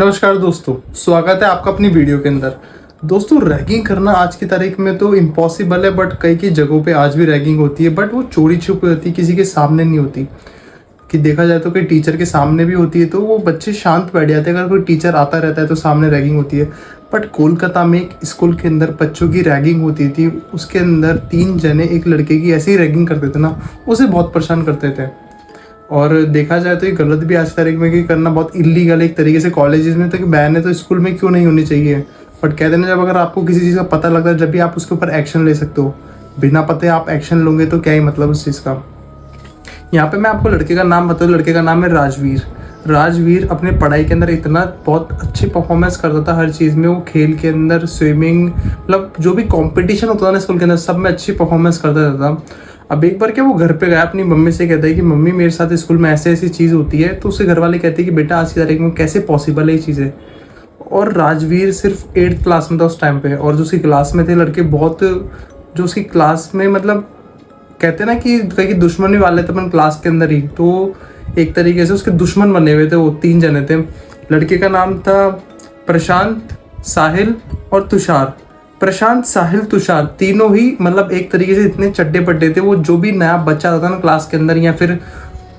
नमस्कार दोस्तों, स्वागत है आपका अपनी वीडियो के अंदर। दोस्तों, रैगिंग करना आज की तारीख में तो इम्पॉसिबल है, बट कई कई जगहों पे आज भी रैगिंग होती है। बट वो चोरी छुपी होती है, किसी के सामने नहीं होती। कि देखा जाए तो कई टीचर के सामने भी होती है, तो वो बच्चे शांत बैठ जाते हैं। अगर कोई टीचर आता रहता है तो सामने रैगिंग होती है। बट कोलकाता में एक स्कूल के अंदर बच्चों की रैगिंग होती थी। उसके अंदर 3 जने एक लड़के की ऐसी रैगिंग करते थे ना, उसे बहुत परेशान करते थे। और देखा जाए तो ये गलत भी आज तारीख में कि करना बहुत इलीगल है एक तरीके से। कॉलेजेस में तो बैन है, तो स्कूल में क्यों नहीं होनी चाहिए। बट कहते हैं ना, जब अगर आपको किसी चीज़ का पता लगता है, जब भी आप उसके ऊपर एक्शन ले सकते हो। बिना पते आप एक्शन लोगे तो क्या ही मतलब उस चीज़ का। यहाँ पे मैं आपको लड़के का नाम बताऊँ। लड़के का नाम है राजवीर। राजवीर अपने पढ़ाई के अंदर इतना बहुत अच्छी परफॉर्मेंस करता था हर चीज़ में। वो खेल के अंदर, स्विमिंग, मतलब जो भी कंपटीशन होता था ना स्कूल के अंदर, सब में अच्छी परफॉर्मेंस करता रहता। अब एक बार क्या, वो घर पे गया, अपनी मम्मी से कहता है कि मम्मी मेरे साथ स्कूल में ऐसे ऐसी चीज़ होती है। तो उसके घर वाले कहते हैं कि बेटा आज की तारीख में कैसे पॉसिबल है ये चीज़ें। और राजवीर सिर्फ 8th क्लास में था उस टाइम पे। और जो उसकी क्लास में थे लड़के बहुत, जो उसकी क्लास में मतलब कहते हैं ना कि कहीं दुश्मन भी वाले थे अपन क्लास के अंदर ही, तो एक तरीके से उसके दुश्मन बने हुए थे। वो 3 जने थे। लड़के का नाम था प्रशांत, साहिल और तुषार। प्रशांत, साहिल, तुषार तीनों ही मतलब एक तरीके से इतने चड्डे पड्डे थे। वो जो भी नया बच्चा आता था ना क्लास के अंदर, या फिर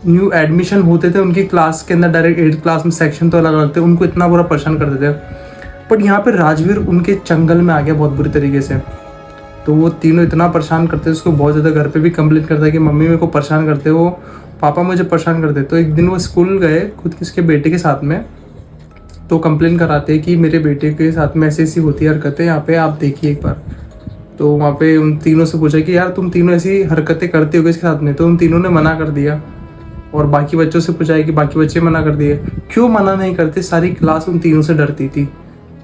न्यू एडमिशन होते थे उनकी क्लास के अंदर, डायरेक्ट 8th क्लास में सेक्शन तो अलग अलग थे, उनको इतना बुरा परेशान करते थे। बट यहाँ पे राजवीर उनके चंगल में आ गया बहुत बुरी तरीके से। तो वो तीनों इतना परेशान करते थे उसको, बहुत ज़्यादा घर पे भी कंप्लेंट करता है कि मम्मी मेरे को परेशान करते हो, पापा मुझे परेशान करते। तो एक दिन वो स्कूल गए खुद किसके बेटे के साथ में, तो कंप्लेन कराते हैं कि मेरे बेटे के साथ में ऐसी ऐसी होती है हरकतें, यहाँ पे आप देखिए एक बार। तो वहाँ पे उन तीनों से पूछा कि यार तुम तीनों ऐसी हरकतें करते हो इसके साथ में। तो उन तीनों ने मना कर दिया। और बाकी बच्चों से पूछा है कि बाकी बच्चे मना कर दिए। क्यों मना नहीं करते, सारी क्लास उन तीनों से डरती थी।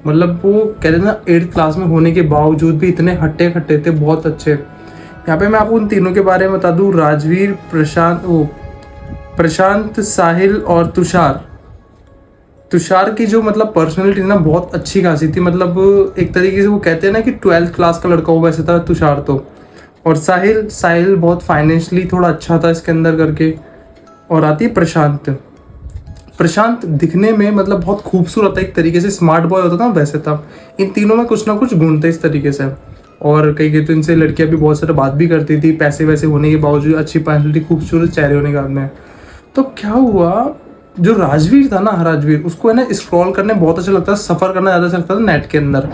मतलब वो कहते थे ना, 8th क्लास में होने के बावजूद भी इतने हट्टे खट्टे थे, बहुत अच्छे। यहाँ पे मैं आपको उन तीनों के बारे में बता दूँ। राजवीर, प्रशांत, साहिल और तुषार। तुषार की जो मतलब पर्सनैलिटी ना बहुत अच्छी खासी थी। मतलब एक तरीके से वो कहते हैं ना कि 12th क्लास का लड़का हो, वैसे था तुषार तो। और साहिल बहुत फाइनेंशियली थोड़ा अच्छा था इसके अंदर करके। और आती है प्रशांत। प्रशांत दिखने में मतलब बहुत खूबसूरत है, एक तरीके से स्मार्ट बॉय होता था वैसे था। इन तीनों में कुछ ना कुछ गुण थे इस तरीके से। और कई तो इनसे लड़कियां भी बहुत सारे बात भी करती थी, पैसे वैसे होने के बावजूद, अच्छी पर्सनैलिटी, खूबसूरत चेहरे होने के बाद में। तो क्या हुआ, जो राजवीर था ना, राजवीर, उसको है ना स्क्रॉल करने बहुत अच्छा लगता था, सफ़र करना ज़्यादा अच्छा लगता था नेट के अंदर।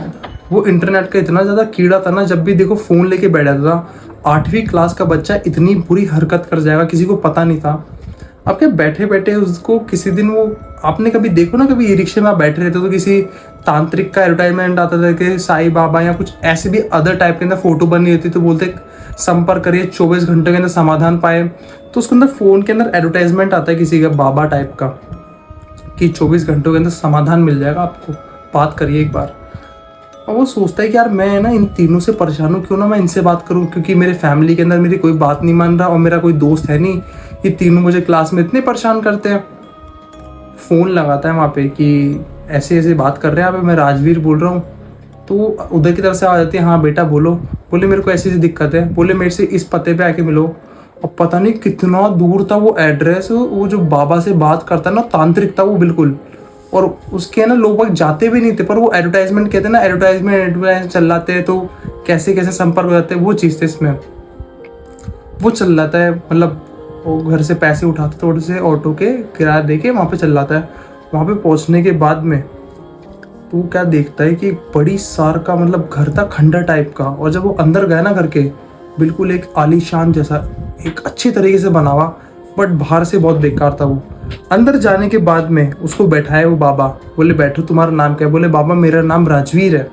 वो इंटरनेट का इतना ज़्यादा कीड़ा था ना, जब भी देखो फ़ोन लेके बैठ जाता था। 8वीं क्लास का बच्चा इतनी बुरी हरकत कर जाएगा किसी को पता नहीं था। अब क्या, बैठे बैठे उसको किसी दिन वो, आपने कभी देखो ना, कभी ई रिक्शे में आप बैठे रहते हो तो किसी तांत्रिक का एडवर्टाइजमेंट आता था कि साईं बाबा या कुछ ऐसे भी अदर टाइप के अंदर फोटो बनी होती, तो बोलते संपर्क करिए 24 घंटे के अंदर समाधान पाए। तो उसके अंदर फ़ोन के अंदर एडवर्टाइजमेंट आता है किसी का बाबा टाइप का, कि 24 घंटों के अंदर समाधान मिल जाएगा आपको, बात करिए एक बार। और वो सोचता है कि यार मैं ना इन तीनों से परेशान हूँ, क्यों ना मैं इनसे बात करूँ, क्योंकि मेरे फैमिली के अंदर मेरी कोई बात नहीं मान रहा और मेरा कोई दोस्त है नहीं। ये तीनों मुझे क्लास में इतने परेशान करते हैं। फ़ोन लगाता है वहाँ पे कि ऐसे ऐसे बात कर रहे हैं आप, मैं राजवीर बोल रहा हूँ। तो उधर की तरफ से आ जाती है, हाँ बेटा बोलो। बोले मेरे को ऐसी ऐसी दिक्कत है, बोले मेरे से इस पते पे आके मिलो। और पता नहीं कितना दूर था वो एड्रेस। वो जो बाबा से बात करता है ना, तांत्रिक था वो बिल्कुल। और उसके ना लोग बाग जाते भी नहीं थे, पर वो एडवर्टाइजमेंट कहते हैं ना, एडवर्टाइजमेंट चल जाते हैं तो कैसे कैसे संपर्क हो जाते हैं, वो चीज़ थे इसमें। वो चल जाता है, मतलब वो घर से पैसे उठाते थोड़े से, ऑटो के किराया दे के वहाँ पे चल जाता है। वहाँ पे पहुँचने के बाद में तो वो क्या देखता है कि बड़ी सार का मतलब घर था, खंडर टाइप का। और जब वो अंदर गया ना घर के, बिल्कुल एक आलीशान जैसा, एक अच्छी तरीके से बना हुआ, बट बाहर से बहुत बेकार था वो। अंदर जाने के बाद में उसको बैठाया वो बाबा। बोले बैठो, तुम्हारा नाम क्या है। बोले बाबा मेरा नाम राजवीर है।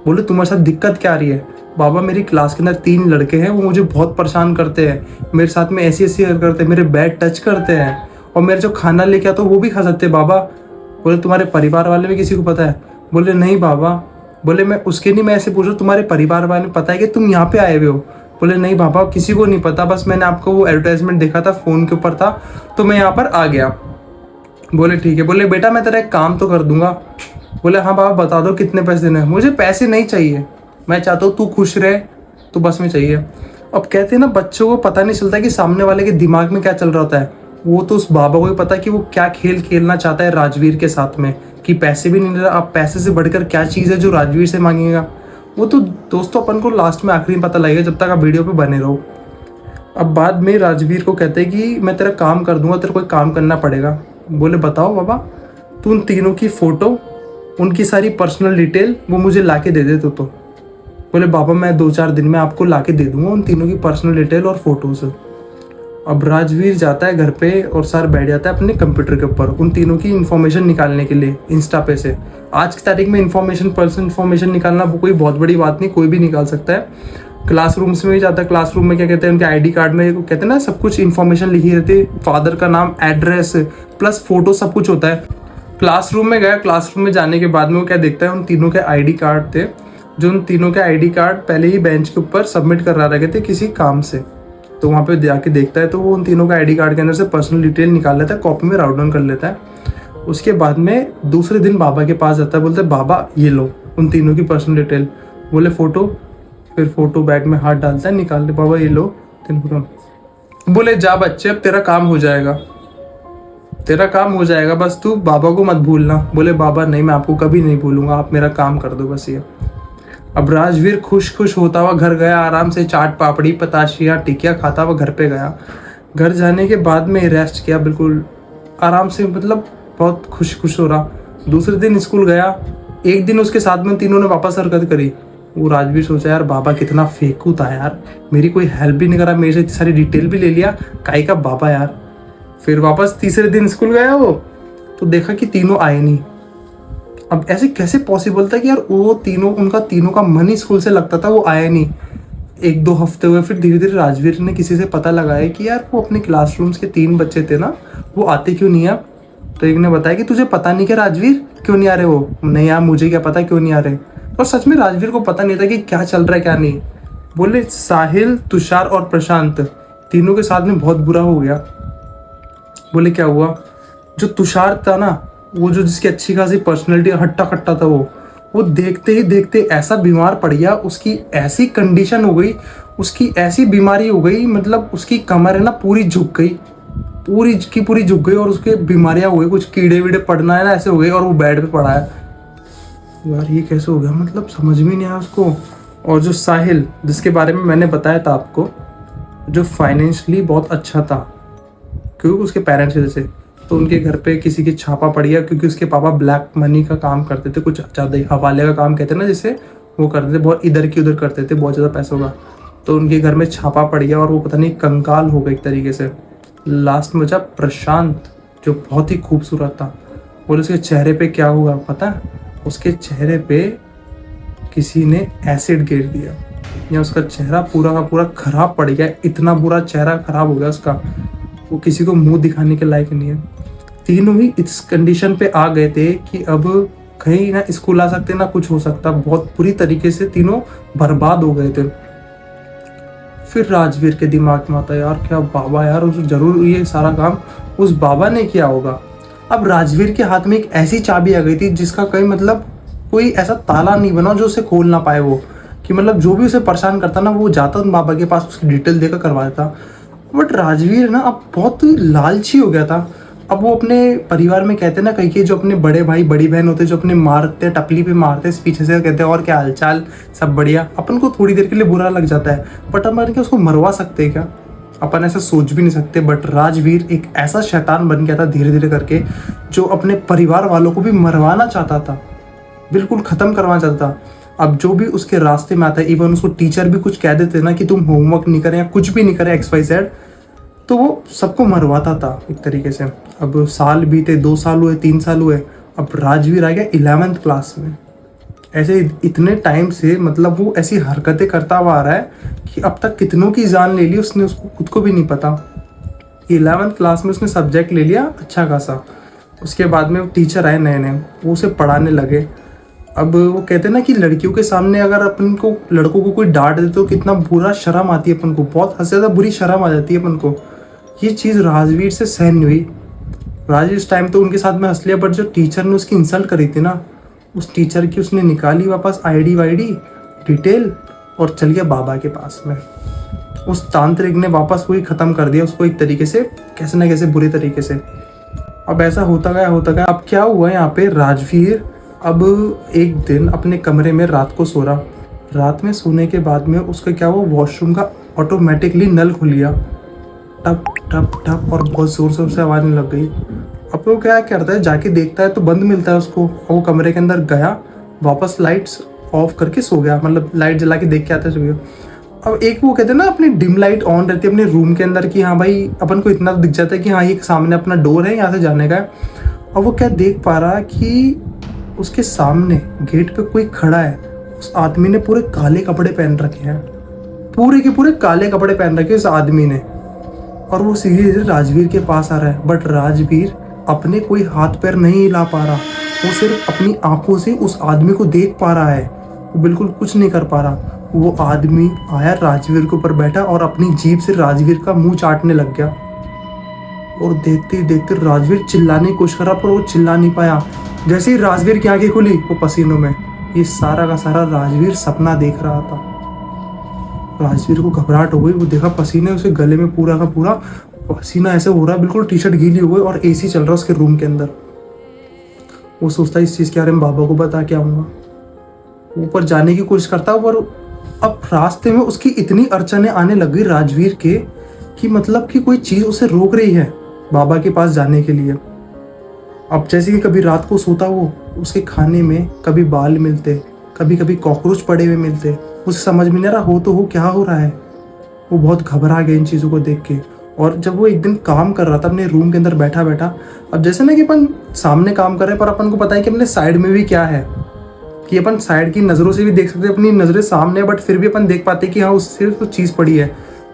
बोले तुम्हारे साथ दिक्कत क्या आ रही है। बाबा मेरी क्लास के अंदर 3 लड़के हैं, वो मुझे बहुत परेशान करते हैं, मेरे साथ में ऐसी ऐसी करते हैं, मेरे बैग टच करते हैं, और मेरे जो खाना लेके आता वो भी खा सकते हैं बाबा। बोले तुम्हारे परिवार वाले में किसी को पता है। बोले नहीं बाबा। बोले मैं उसके नहीं, मैं ऐसे पूछ रहा हूँ तुम्हारे परिवार वाले में पता है कि तुम यहाँ पे आए हुए हो। बोले नहीं बाबा, किसी को नहीं पता, बस मैंने आपको वो एडवर्टाइजमेंट देखा था, फ़ोन के ऊपर था, तो मैं यहाँ पर आ गया। बोले ठीक है। बोले बेटा मैं तेरा एक काम तो कर दूंगा। बोले हाँ बाबा बता दो कितने पैसे देने हैं। मुझे पैसे नहीं चाहिए, मैं चाहता हूँ तू खुश रहे, तो बस में चाहिए। अब कहते हैं ना, बच्चों को पता नहीं चलता कि सामने वाले के दिमाग में क्या चल रहा होता है। वो तो उस बाबा को ही पता कि वो क्या खेल खेलना चाहता है राजवीर के साथ में, कि पैसे भी नहीं ले रहा, अब पैसे से बढ़कर क्या चीज़ है जो राजवीर से मांगेगा, वो तो दोस्तों अपन को लास्ट में आखिरी में पता लगेगा, जब तक आप वीडियो पे बने रहो। अब बाद में राजवीर को कहते हैं कि मैं तेरा काम कर दूंगा, तेरे को एक काम करना पड़ेगा। बोले बताओ बाबा। तू उन तीनों की फ़ोटो, उनकी सारी पर्सनल डिटेल वो मुझे ला के दे दे तो। बोले बाबा मैं 2-4 दिन में आपको ला के दे दूंगा उन तीनों की पर्सनल डिटेल और फोटोज़। अब राजवीर जाता है घर पे और सर बैठ जाता है अपने कंप्यूटर के ऊपर उन तीनों की इन्फॉर्मेशन निकालने के लिए इंस्टा पे से। आज की तारीख में पर्सनल इन्फॉर्मेशन निकालना वो कोई बहुत बड़ी बात नहीं, कोई भी निकाल सकता है। क्लासरूम्स में भी जाता है, क्लासरूम में क्या कहते हैं उनके आईडी कार्ड में कहते हैं ना सब कुछ इन्फॉर्मेशन लिखी रहती है, फादर का नाम, एड्रेस प्लस फोटो सब कुछ होता है। क्लासरूम में गया, क्लासरूम में जाने के बाद में वो क्या देखता है, उन तीनों के आईडी कार्ड थे, जो उन तीनों के आईडी कार्ड पहले ही बेंच के ऊपर सबमिट करा रखे थे किसी काम से। तो वहाँ पे जाके देखता है तो वो उन तीनों का आईडी कार्ड के अंदर से पर्सनल डिटेल निकाल लेता है, कॉपी में राउट डाउन कर लेता है। उसके बाद में दूसरे दिन बाबा के पास जाता है, बोलते है बाबा ये लो उन तीनों की पर्सनल डिटेल। बोले फ़ोटो, फिर फ़ोटो बैग में हाथ डालता है, निकाल ले, बाबा ये लो तीनों। बोले जा बच्चे अब तेरा काम हो जाएगा, तेरा काम हो जाएगा, बस तू बाबा को मत भूलना। बोले बाबा नहीं मैं आपको कभी नहीं भूलूंगा, आप मेरा काम कर दो बस ये। अब राजवीर खुश होता हुआ घर गया, आराम से चाट पापड़ी पताशियाँ टिकिया खाता हुआ घर पे गया। घर जाने के बाद में रेस्ट किया बिल्कुल आराम से, मतलब बहुत खुश हो रहा। दूसरे दिन स्कूल गया, एक दिन उसके साथ में तीनों ने वापस हरकत करी। वो राजवीर सोचा यार बाबा कितना फेंकू था यार, मेरी कोई हेल्प भी नहीं करा, मेरे से इतनी सारी डिटेल भी ले लिया, काई का बाबा यार। फिर वापस तीसरे दिन स्कूल गया वो, तो देखा कि तीनों आए नहीं। अब ऐसे कैसे पॉसिबल था कि यार वो तीनों, उनका तीनों का मन ही स्कूल से लगता था, वो आया नहीं। 1-2 हफ्ते हुए, फिर धीरे धीरे राजवीर ने किसी से पता लगाया कि यार वो अपने क्लासरूम्स के 3 बच्चे थे ना, वो आते क्यों नहीं अब। तो एक ने बताया कि तुझे पता नहीं क्या राजवीर क्यों नहीं आ रहे वो। नहीं यार मुझे क्या पता क्यों नहीं आ रहे। और सच में राजवीर को पता नहीं था कि क्या चल रहा है क्या नहीं। बोले साहिल, तुषार और प्रशांत तीनों के साथ में बहुत बुरा हो गया। बोले क्या हुआ, जो तुषार था ना, वो जो जिसकी अच्छी खासी पर्सनैलिटी, हट्टा कट्टा था, वो देखते ही देखते ऐसा बीमार पड़ गया, उसकी ऐसी कंडीशन हो गई, उसकी ऐसी बीमारी हो गई, मतलब उसकी कमर है ना पूरी झुक गई, पूरी की पूरी झुक गई, और उसके बीमारियां हो गई, कुछ कीड़े वीड़े पड़ना है ना ऐसे हो गए, और वो बेड पे पड़ा है। यार ये कैसे हो गया, मतलब समझ में नहीं आया उसको। और जो साहिल जिसके बारे में मैंने बताया था आपको, जो फाइनेंशियली बहुत अच्छा था क्योंकि उसके पेरेंट्स की वजह से, तो उनके घर पे किसी की छापा पड़ गया क्योंकि उसके पापा ब्लैक मनी का काम करते थे, कुछ ज़्यादा ही हवाले का काम कहते हैं ना जिसे, वो करते थे, बहुत इधर की उधर करते थे, बहुत ज़्यादा पैसों का। तो उनके घर में छापा पड़ गया और वो पता नहीं कंकाल हो गए एक तरीके से। लास्ट में बचा प्रशांत जो बहुत ही खूबसूरत था। और उसके चेहरे पे क्या हुआ पता, उसके चेहरे पे किसी ने एसिड गिर दिया, या उसका चेहरा पूरा का पूरा खराब पड़ गया, इतना बुरा चेहरा खराब हो गया उसका, वो किसी को मुंह दिखाने के लायक नहीं है। तीनों ही इस कंडीशन पे आ गए थे कि अब कहीं ना स्कूल आ सकते ना कुछ हो सकता, बहुत बुरी तरीके से तीनों बर्बाद हो गए थे। फिर राजवीर के दिमाग में आता यार क्या बाबा, यार उस जरूर ये सारा काम उस बाबा ने किया होगा। अब राजवीर के हाथ में एक ऐसी चाबी आ गई थी जिसका कहीं मतलब कोई ऐसा ताला नहीं बना जो उसे खोल ना पाए वो, कि मतलब जो भी उसे परेशान करता ना वो जाता उन बाबा के पास, उसकी डिटेल देकर करवा देता। बट राजवीर ना अब बहुत लालची हो गया था। अब वो अपने परिवार में कहते हैं ना कहीं के जो अपने बड़े भाई बड़ी बहन होते जो अपने मारते टपली पे मारते पीछे से, कहते हैं और क्या हालचाल सब बढ़िया, अपन को थोड़ी देर के लिए बुरा लग जाता है, बट अपन क्या उसको मरवा सकते हैं क्या, अपन ऐसा सोच भी नहीं सकते। बट राजवीर एक ऐसा शैतान बन गया था धीरे धीरे करके, जो अपने परिवार वालों को भी मरवाना चाहता था, बिल्कुल ख़त्म करवाना चाहता था। अब जो भी उसके रास्ते में आता है, इवन उसको टीचर भी कुछ कह देते ना कि तुम होमवर्क नहीं करें या कुछ भी नहीं करें XYZ, तो वो सबको मरवाता था एक तरीके से। अब साल बीते, 2 साल हुए, 3 साल हुए, अब राजवीर आ गया 11th क्लास में। ऐसे इतने टाइम से मतलब वो ऐसी हरकतें करता हुआ आ रहा है कि अब तक कितनों की जान ले ली उसने, उसको खुद को भी नहीं पता। 11th क्लास में उसने सब्जेक्ट ले लिया अच्छा खासा। उसके बाद में टीचर आए नए नए, वो उसे पढ़ाने लगे। अब वो कहते हैं ना कि लड़कियों के सामने अगर अपन को, लड़कों को कोई डांट दे तो कितना बुरा शर्म आती है अपन को, बहुत हद से ज़्यादा बुरी शर्म आ जाती है अपन को। ये चीज़ राजवीर से सहन नहीं हुई। राजवीर इस टाइम तो उनके साथ में हंस लिया, बट जो टीचर ने उसकी इंसल्ट करी थी ना, उस टीचर की उसने निकाली वापस ID वाईडी डिटेल और चल गया बाबा के पास में। उस तांत्रिक ने वापस वही ख़त्म कर दिया उसको एक तरीके से, कैसे ना कैसे बुरी तरीके से। अब ऐसा होता गया। अब क्या हुआ यहाँ पे, राजवीर अब एक दिन अपने कमरे में रात को सो रहा। रात में सोने के बाद में उसका क्या हुआ, वॉशरूम का ऑटोमेटिकली नल खुल गया, टप टप टप, और बहुत ज़ोर से आवाज़ लग गई। अब वो क्या करता है, जाके देखता है तो बंद मिलता है उसको। और वो कमरे के अंदर गया, वापस लाइट्स ऑफ करके सो गया, मतलब लाइट जला के देख के आता है, सो गया। अब एक वो कहते हैं ना, अपनी डिम लाइट ऑन रहती है अपने रूम के अंदर कि हाँ भाई अपन को इतना दिख जाता है कि हाँ ये सामने अपना डोर है, यहाँ से जाने का है। और वो क्या देख पा रहा कि उसके सामने गेट पे कोई खड़ा है। उस आदमी ने पूरे काले कपड़े पहन रखे हैं, पूरे के पूरे काले कपड़े पहन रखे उस आदमी ने। और वो सीधे राजवीर के पास आ रहा है, बट राजवीर अपने कोई हाथ पैर नहीं हिला पा रहा। वो सिर्फ अपनी आंखों से उस आदमी को देख पा रहा है, वो बिल्कुल कुछ नहीं कर पा रहा। वो आदमी आया, राजवीर के ऊपर बैठा और अपनी जीभ से राजवीर का मुंह चाटने लग गया। और देखते ही देखते राजवीर चिल्लाने की कोशिश करा, पर वो चिल्ला नहीं पाया। जैसे ही राजवीर की आंखें खुली, वो पसीनों में, ये सारा का सारा राजवीर सपना देख रहा था। राजवीर को घबराहट हो गई, वो देखा पसीने उसे गले में पूरा का पूरा पसीना ऐसे हो रहा है, बिल्कुल टी शर्ट गीली हो गई, और एसी चल रहा है उसके रूम के अंदर। वो सोचता है इस चीज़ के बारे में बाबा को बता के आऊँगा। ऊपर जाने की कोशिश करता है, पर अब रास्ते में उसकी इतनी अड़चने आने लग गई राजवीर के कि मतलब कि कोई चीज़ उसे रोक रही है बाबा के पास जाने के लिए। अब जैसे कि कभी रात को सोता वो, उसके खाने में कभी बाल मिलते, कभी कभी कॉकरोच पड़े हुए मिलते। उसे समझ में नहीं रहा हो तो हो क्या हो रहा है। वो बहुत घबरा गया इन चीज़ों को देख के। और जब वो एक दिन काम कर रहा था अपने रूम के अंदर बैठा बैठा, अब जैसे ना कि अपन सामने काम कर रहे हैं पर अपन को पता है कि अपने साइड में भी क्या है, कि अपन साइड की नज़रों से भी देख सकते हैं, अपनी नज़रें सामने है, बट फिर भी अपन देख पाते हैं कि हाँ उससे तो चीज़ पड़ी है।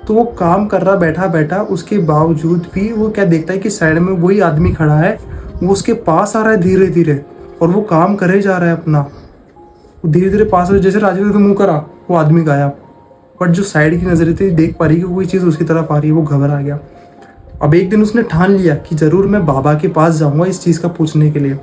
तो वो काम कर रहा बैठा बैठा, उसके बावजूद भी वो क्या देखता है कि साइड में वही आदमी खड़ा है, वो उसके पास आ रहा है धीरे धीरे, और वो काम करे जा रहा है अपना। वो धीरे धीरे पास हो, जैसे राजवीर का मुँह करा, वो आदमी गायब। बट जो साइड की नज़रें थी देख पा रही कि कोई चीज़ उसकी तरफ आ रही है, वो घबरा गया। अब एक दिन उसने ठान लिया कि ज़रूर मैं बाबा के पास जाऊँगा इस चीज़ का पूछने के लिए।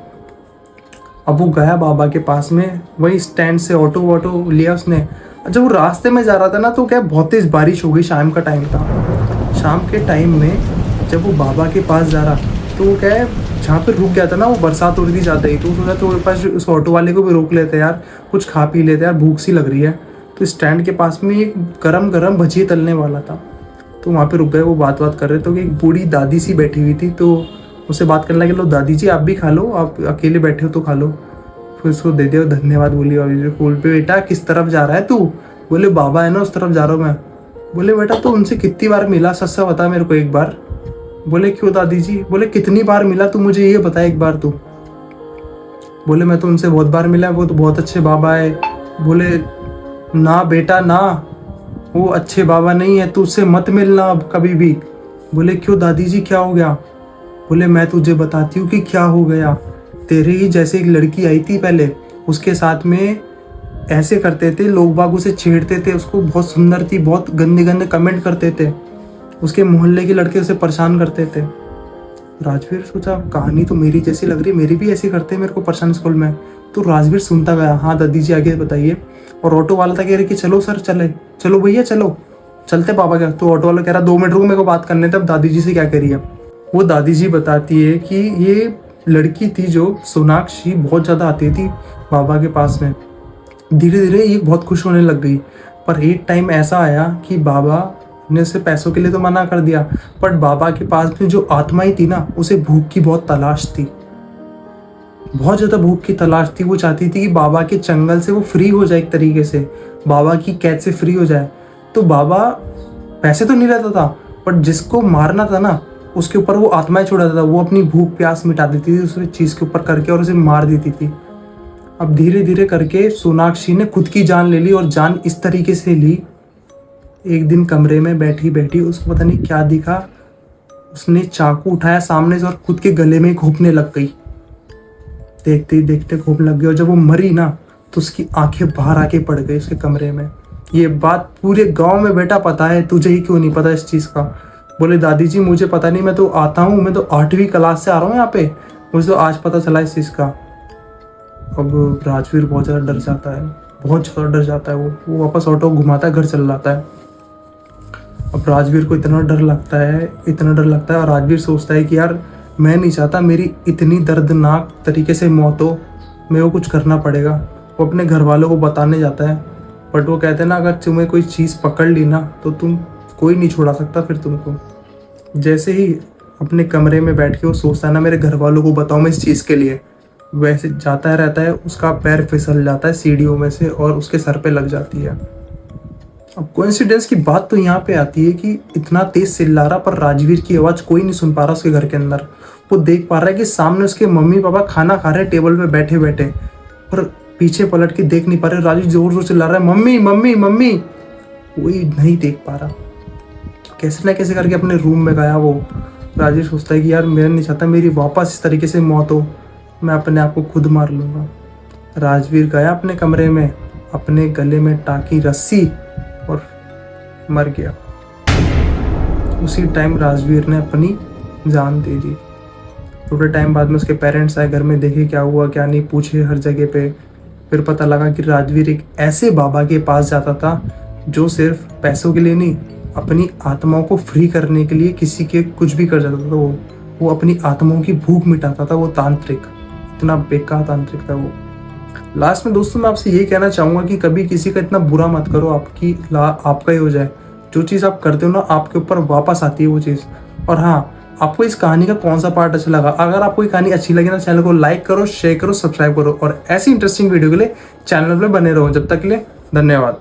अब वो गया बाबा के पास में, वही स्टैंड से ऑटो वोटो लिया उसने। जब वो रास्ते में जा रहा था ना, तो क्या बहुत तेज़ बारिश हो गई, शाम का टाइम था। शाम के टाइम में जब वो बाबा के पास जा रहा, तो वो क्या है, जहाँ पे रुक गया था ना, वो बरसात हो रही थी ज़्यादा ही, तो सोचा तो पास उस ऑटो वाले को भी रोक लेते यार, कुछ खा पी लेते यार, भूख सी लग रही है। तो स्टैंड के पास में एक गरम गरम भजिए तलने वाला था, तो वहाँ पे रुक गए। वो बात कर रहे, तो एक बूढ़ी दादी सी बैठी हुई थी, तो उससे बात करने लगे, लो दादी जी आप भी खा लो, आप अकेले बैठे हो तो खा लो। फिर उसको दे दिया, धन्यवाद बोली। और फूल पे, बेटा किस तरफ जा रहा है तू? बोले बाबा है ना उस तरफ जा रहा हूँ मैं। बोले बेटा तो उनसे कितनी बार मिला, सच से बता मेरे को एक बार। बोले क्यों दादी जी? बोले कितनी बार मिला तू, मुझे ये बता एक बार तू। बोले मैं तो उनसे बहुत बार मिला, वो तो बहुत अच्छे बाबा है। बोले ना बेटा ना, वो अच्छे बाबा नहीं है, तू उससे मत मिलना अब कभी भी। बोले क्यों दादी जी क्या हो गया? बोले मैं तुझे बताती हूँ कि क्या हो गया। तेरे ही जैसे एक लड़की आई थी पहले, उसके साथ में ऐसे करते थे लोग, बाग उसे छेड़ते थे, उसको बहुत सुंदर थी, बहुत गंदे गंदे कमेंट करते थे, उसके मोहल्ले के लड़के उसे परेशान करते थे। राजवीर सोचा कहानी तो मेरी जैसी लग रही, मेरी भी ऐसे करते हैं मेरे को परेशान स्कूल में। तो राजवीर सुनता गया, हाँ दादी जी आगे बताइए। और ऑटो वाला था कह रहे कि चलो सर चले, चलो भैया चलो चलते पापा क्या। तो ऑटो वाला कह रहा 2 मिनट रुको मेरे को बात करने, तब दादी जी से क्या करी है। वो दादी जी बताती है कि ये लड़की थी जो सोनाक्षी, बहुत ज़्यादा आती थी बाबा के पास में। धीरे धीरे ये बहुत खुश होने लग गई, पर एक टाइम ऐसा आया कि बाबा ने उसे पैसों के लिए तो मना कर दिया, बट बाबा के पास में जो आत्माएं थी ना, उसे भूख की बहुत तलाश थी, बहुत ज़्यादा भूख की तलाश थी। वो चाहती थी कि बाबा के चंगल से वो फ्री हो जाए, एक तरीके से बाबा की कैद से फ्री हो जाए। तो बाबा पैसे तो नहीं रहता था, बट जिसको मारना था ना उसके ऊपर वो आत्माएं छोड़ाता था, वो अपनी भूख प्यास मिटा देती थी उस चीज़ के ऊपर करके, और उसे मार देती थी। अब धीरे धीरे करके सोनाक्षी ने खुद की जान ले ली, और जान इस तरीके से ली, एक दिन कमरे में बैठी बैठी उसको पता नहीं क्या दिखा, उसने चाकू उठाया सामने से और खुद के गले में घोंपने लग गई। देखते ही देखते घोंपने लग गई, और जब वो मरी ना तो उसकी आंखें बाहर आके पड़ गई उसके कमरे में। ये बात पूरे गांव में बेटा पता है, तुझे ही क्यों नहीं पता इस चीज़ का? बोले दादी जी मुझे पता नहीं, मैं तो आता हूँ, मैं तो 8वीं क्लास से आ रहा हूँ यहाँ पे, मुझे तो आज पता चला इस चीज़ का। अब राजवीर बहुत ज़्यादा डर जाता है, बहुत ज़्यादा डर जाता है। वो वापस ऑटो घुमाता है, घर चल जाता है। अब राजवीर को इतना डर लगता है, इतना डर लगता है, और राजवीर सोचता है कि यार मैं नहीं चाहता मेरी इतनी दर्दनाक तरीके से मौत हो, मेरे को कुछ करना पड़ेगा। वो अपने घर वालों को बताने जाता है, बट वो कहते हैं ना, अगर तुम्हें कोई चीज़ पकड़ ली ना तो तुम कोई नहीं छुड़ा सकता फिर तुमको। जैसे ही अपने कमरे में बैठ के वो सोचता है ना, मेरे घर वालों को बताऊँ मैं इस चीज़ के लिए, वैसे जाता रहता है, उसका पैर फिसल जाता है सीढ़ियों में से और उसके सर पे लग जाती है। अब कोइंसिडेंस की बात तो यहाँ पे आती है कि इतना तेज चिल्ला रहा पर राजवीर की आवाज़ कोई नहीं सुन पा रहा उसके घर के अंदर। वो देख पा रहा है कि सामने उसके मम्मी पापा खाना खा रहे हैं टेबल पे बैठे बैठे, पर पीछे पलट के देख नहीं पा रहे। राजवीर जोर जोर चिल्ला रहा है, मम्मी मम्मी मम्मी, कोई नहीं देख पा रहा। कैसे ना कैसे करके अपने रूम में गया वो। राजवीर सोचता है कि यार मैं नहीं चाहता मेरी वापस इस तरीके से मौत हो, मैं अपने आप को खुद मार लूँगा। राजवीर गया अपने कमरे में, अपने गले में टाँकी रस्सी और मर गया। उसी टाइम राजवीर ने अपनी जान दे दी। थोड़े टाइम बाद में उसके पेरेंट्स आए घर में, देखे क्या हुआ क्या नहीं, पूछे हर जगह पे। फिर पता लगा कि राजवीर एक ऐसे बाबा के पास जाता था जो सिर्फ पैसों के लिए नहीं, अपनी आत्माओं को फ्री करने के लिए किसी के कुछ भी कर जाता था। वो अपनी आत्माओं की भूख मिटाता था। वो तांत्रिक, इतना बेकार तांत्रिक था वो। लास्ट में दोस्तों मैं आपसे ये कहना चाहूँगा कि कभी किसी का इतना बुरा मत करो, आपका ही हो जाए। जो चीज़ आप करते हो ना, आपके ऊपर वापस आती है वो चीज़। और हाँ, आपको इस कहानी का कौन सा पार्ट अच्छा लगा? अगर आपको ये कहानी अच्छी लगी ना, चैनल को लाइक करो, शेयर करो, सब्सक्राइब करो और ऐसी इंटरेस्टिंग वीडियो के लिए चैनल पर बने रहो। जब तक के लिए धन्यवाद।